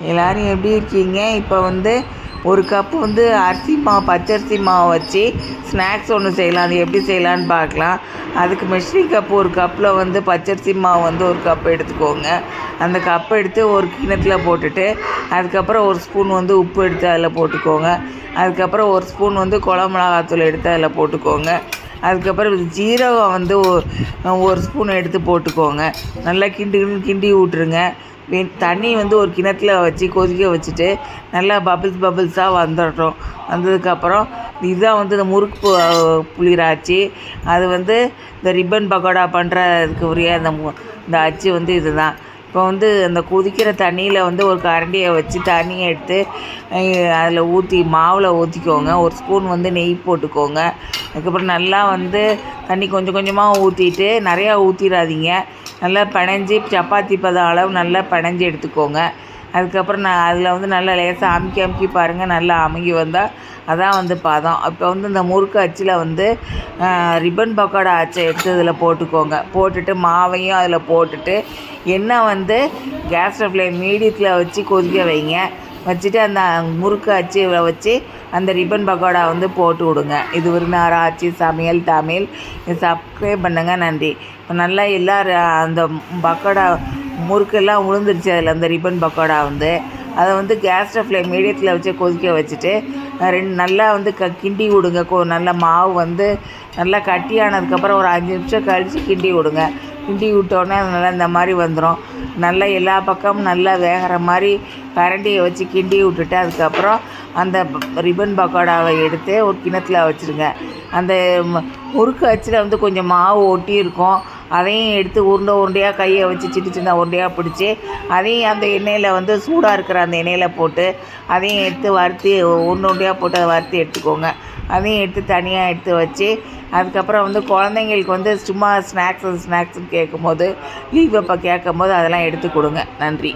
எல்லோரும் எப்படி இருக்கீங்க? இப்போ வந்து ஒரு கப்பு வந்து அரிசி மாவு, பச்சரிசி மாவு வச்சு ஸ்நாக்ஸ் ஒன்று செய்யலாம். அது எப்படி செய்யலான்னு பார்க்கலாம். அதுக்கு மெஷரிங் கப்பு ஒரு கப்பில் வந்து பச்சரிசி மாவு வந்து ஒரு கப் எடுத்துக்கோங்க. அந்த கப்பை எடுத்து ஒரு கிண்ணத்தில் போட்டுட்டு அதுக்கப்புறம் ஒரு ஸ்பூன் வந்து உப்பு எடுத்து அதில் போட்டுக்கோங்க. அதுக்கப்புறம் ஒரு ஸ்பூன் வந்து குழம்பு மிளகாத்தூள் எடுத்து அதில் போட்டுக்கோங்க. அதுக்கப்புறம் ஜீரகம் வந்து ஒரு ஸ்பூன் எடுத்து போட்டுக்கோங்க. நல்லா கிண்டி விட்ருங்க. தண்ணி வந்து ஒரு கிணத்துல வச்சு கொதிக்க வச்சுட்டு நல்லா பபிள்ஸாக வந்துடும். வந்ததுக்கப்புறம் இதுதான் வந்து இந்த முறுக்கு புளிராச்சி. அது வந்து இந்த ரிப்பன் பக்கோடா பண்ணுறதுக்கு உரிய இந்த அச்சு வந்து இது தான். இப்போ வந்து அந்த கொதிக்கிற தண்ணியில் வந்து ஒரு கரண்டியை வச்சு தண்ணியை எடுத்து அதில் ஊற்றி மாவில் ஊற்றிக்கோங்க. ஒரு ஸ்பூன் வந்து நெய் போட்டுக்கோங்க. அதுக்கப்புறம் நல்லா வந்து தண்ணி கொஞ்சம் கொஞ்சமாக ஊற்றிட்டு நிறையா ஊற்றிடாதீங்க. நல்லா பிணைஞ்சி சப்பாத்தி பதம் அளவு நல்லா பிணைஞ்சி எடுத்துக்கோங்க. அதுக்கப்புறம் அதில் வந்து நல்லா லேசாக அமுக்கி பாருங்கள். நல்லா அமுங்கி வந்தால் அதான் வந்து பதம். இப்போ வந்து இந்த முறுக்கு அச்சில் வந்து ரிப்பன் பக்கோடா அச்சை எடுத்து இதில் போட்டுக்கோங்க. போட்டுட்டு மாவையும் அதில் போட்டுட்டு எண்ணெய் வந்து கேஸ் ஃப்ளேம் மீடியத்தில் வச்சு கொதிக்க வைங்க. வச்சுட்டு அந்த முறுக்கு அச்சு வச்சு அந்த ரிப்பன் பக்கோடா வந்து போட்டு விடுங்க. இது ஒரு நேரம் ஆச்சு சமையல் தமிழ். சப்ஸ்கிரைப் பண்ணுங்கள். நன்றி. இப்போ நல்லா எல்லோரும் அந்த பக்கோடா முறுக்கெல்லாம் உளுந்துருச்சு அதில் அந்த ரிப்பன் பக்கோடா வந்து அதை வந்து கேஸ் ஃப்ளேம் மீடியத்தில் வச்சு கொதிக்க வச்சுட்டு நல்லா வந்து கிண்டி விடுங்க. நல்லா மாவு வந்து நல்லா கட்டியானதுக்கப்புறம் ஒரு 5 நிமிஷம் கழித்து கிண்டி விடுங்க. கிண்டி விட்டோன்னே நல்லா இந்த மாதிரி வந்துடும். நல்லா எல்லா பக்கமும் நல்லா வேகிற மாதிரி கரண்டியை வச்சு கிண்டி விட்டுட்டு அதுக்கப்புறம் அந்த ரிப்பன் பக்கோடாவை எடுத்து ஒரு கிணத்துல வச்சுருங்க. அந்த முறுக்கு அச்சில் வந்து கொஞ்சம் மாவு ஒட்டி இருக்கும். அதையும் எடுத்து உருண்டையாக கையை வச்சு சின்ன உருண்டையாக பிடிச்சி அதையும் அந்த எண்ணெயில் வந்து சூடாக இருக்கிற அந்த எண்ணெயில் போட்டு அதையும் எடுத்து வறுத்து உருண்டையாக போட்டு அதை வறுத்து எடுத்துக்கோங்க. அதையும் எடுத்து தனியாக எடுத்து வச்சு அதுக்கப்புறம் வந்து குழந்தைங்களுக்கு வந்து சும்மா ஸ்நாக்ஸ்ன்னு கேட்கும்போது லீவ் அப்போ கேட்கும்போது அதெல்லாம் எடுத்து கொடுங்க. நன்றி.